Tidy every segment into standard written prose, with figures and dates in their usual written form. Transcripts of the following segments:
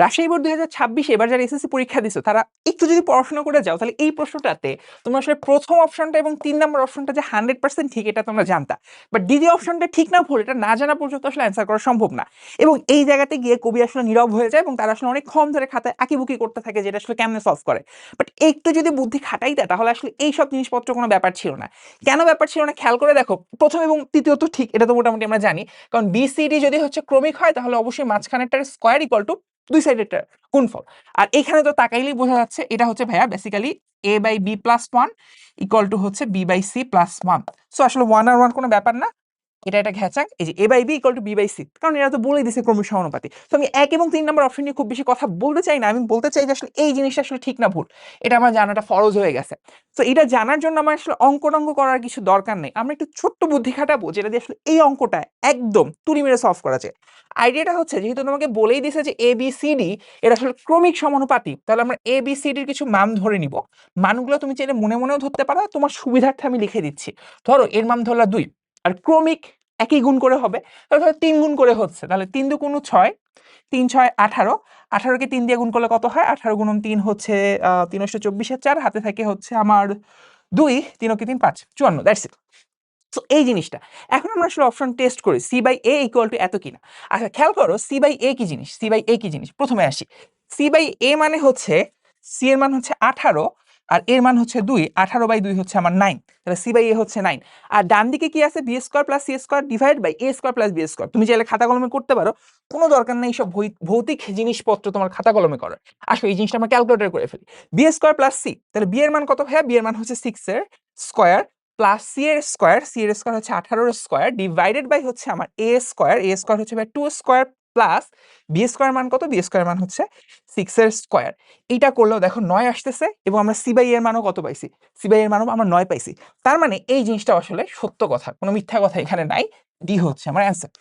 Rajshahi board 2026 এবার যারা SSC পরীক্ষা দিছো তারা একটু যদি পড়াশোনা করে যাও তাহলে এই প্রশ্নটাতে তোমরা আসলে প্রথম অপশনটা এবং 3 নম্বর অপশনটা যে 100% ঠিক এটা তোমরা জানতা, বাট দ্বিতীয় অপশনটা ঠিক না ভুল এটা না জানা পর্যন্ত আসলে অ্যান্সার করা সম্ভব না। এবং এই জায়গাতে গিয়ে কবি আসলে নীরব হয়ে যায় এবং তারা আসলে অনেকক্ষণ ধরে খাতায় আঁকিবুকি করতে থাকে যেটা আসলে কেমনে সলভ করে। বাট একটু যদি বুদ্ধি খাটাইতে তাহলে আসলে এই সব জিনিসপত্র কোনো ব্যাপার ছিল না। কেন ব্যাপার ছিল না খেয়াল করে দেখো, প্রথম এবং তৃতীয় তো ঠিক, এটা তো মোটামুটি আমরা জানি, কারণ বিসিডি যদি হচ্ছে ক্রমিক হয় তাহলে অবশ্যই মাঝখানেরটার স্কয়ার ইকুয়াল টু দুই সাইডেরটা গুণফল। আর এখানে তো তাকাইলেই বোঝা যাচ্ছে এটা হচ্ছে ভাইয়া basically a by B plus one equal to হচ্ছে B by C plus one. So আসলে ওয়ান আর ওয়ান কোনো ব্যাপার না, এটা একটা ঘ্যাচাং। এই যে a by B equal to B by C, কারণ এরা তো বলেই দিছে ক্রমিক সমানুপাতি। তো আমি 1 এবং 3 নম্বর অপশন নিয়ে খুব বেশি কথা বলতে চাই না, আমি বলতে চাই যে আসলে এই জিনিসটা আসলে ঠিক না ভুল এটা আমার জানাটা ফরজ হয়ে গেছে। তো এটা জানার জন্য আমার আসলে অঙ্ক করার কিছু দরকার নেই, আমরা একটু ছোট্ট বুদ্ধি খাটাবো যেটা দিয়ে আসলে এই অঙ্কটা একদম তুড়ি মেরে সলভ করা যায়। আইডিয়াটা হচ্ছে যেহেতু তোমাকে বলেই দিছে যে এ বি সি ডি এটা আসলে ক্রমিক সমানুপাতি, তাহলে আমরা এ বি সি ডির কিছু মান ধরে নিব। মানগুলো তুমি চাইলে মনে মনেও ধরতে পারো, তোমার সুবিধার্থে আমি লিখে দিচ্ছি। ধরো এর মান ধরলা 2, আর ক্রমিক একই গুণ করে হবে, তাহলে ধরো 3 গুণ করে হচ্ছে, তাহলে 3 2 6, 3 6 18, 18কে 3 দিয়ে গুণ করলে কত হয়, 18 গুণন 3 হচ্ছে 3 24 4, হাতে থাকে হচ্ছে আমার 2, 3 কে 3 5 54, দ্যাটস ইট। সো এই জিনিসটা এখন আমরা আসলে অপশন টেস্ট করি C by A equal to এত কিনা। আচ্ছা খেয়াল করো সি বাই এ কি জিনিস, সি বাই এ কি জিনিস প্রথমে আসি। সি বাই এ মানে হচ্ছে সি এর মান হচ্ছে 18 আর এর মান হচ্ছে 2, 18 বাই 2 হচ্ছে আমার 9, তাহলে সি বাই এ হচ্ছে 9। আর ডান দিকে কি আছে, B square plus C square divide by A square plus B square. তুমি চাইলে খাতা কলমে করতে পারো, কোনো দরকার নেই সব ভৌতিক জিনিসপত্র তোমার খাতা কলমে করার। আসো এই জিনিসটা আমরা ক্যালকুলেটর করে ফেলি। বি স্কয়ার প্লাস সি, তাহলে বি এর মান কত ভাইয়া, বি এর মান হচ্ছে 6 এর স্কয়ার প্লাস সি এর স্কয়ার, সি এর স্কয়ার হচ্ছে 18 এর স্কয়ার ডিভাইডেড বাই হচ্ছে আমার এ স্কয়ার হচ্ছে ভাই 2 স্কয়ার প্লাস বি স্কয়ার মান কত, বি স্কয়ার মান হচ্ছে 6 এর স্কয়ার। এইটা করলেও দেখো 9 আসতেছে এবং আমরা সি বাই এর মানও কত পাইছি, সি বাই এর মানও আমরা 9 পাইছি। তার মানে এই জিনিসটা আসলে সত্য কথা, কোনো মিথ্যা কথা এখানে নাই, ডি হচ্ছে আমার অ্যান্সার।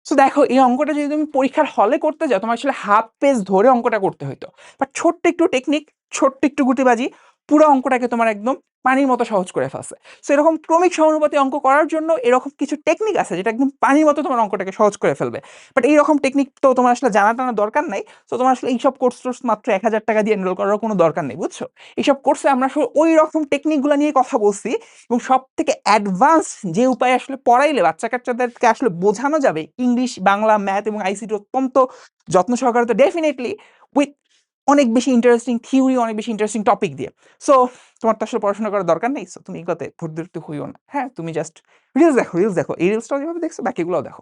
সো দেখো এই অঙ্কটা যদি তুমি পরীক্ষার হলে করতে যাও তোমার আসলে হাফ পেজ ধরে অঙ্কটা করতে হইতো, বাট ছোট্ট একটু টেকনিক, ছোট্ট একটু গুটিবাজি পুরো অঙ্কটাকে তোমার একদম পানির মতো সহজ করে ফেলছে। সো এরকম ক্রমিক সমানুপাতি অঙ্ক করার জন্য এরকম কিছু টেকনিক আছে যেটা একদম পানির মতো তোমার অঙ্কটাকে সহজ করে ফেলবে। বাট এইরকম টেকনিক তো তোমার আসলে জানা টানা দরকার নাই। তো তোমার আসলে এইসব কোর্স মাত্র 1000 টাকা দিয়ে এনরোল করার কোনো দরকার নেই, বুঝছো? এইসব কোর্সে আমরা আসলে ওই রকম টেকনিকগুলো নিয়ে কথা বলছি এবং সব থেকে অ্যাডভান্স যে উপায়ে আসলে পড়াইলে বাচ্চা কাচ্চাদেরকে আসলে বোঝানো যাবে ইংলিশ, বাংলা, ম্যাথ এবং আইসিটি অত্যন্ত যত্ন সহকারে, তো ডেফিনেটলি উইথ অনেক বেশি ইন্টারেস্টিং থিওরি, অনেক বেশি ইন্টারেস্টিং টপিক দিয়ে। সো তোমার তো আসলে পড়াশোনা করার দরকার নেই, সো তুমি এগুলোতে ভর্তি হইও না। হ্যাঁ তুমি জাস্ট রিলস দেখো, এই রিলসটাও যেভাবে দেখছো বাকিগুলোও দেখো।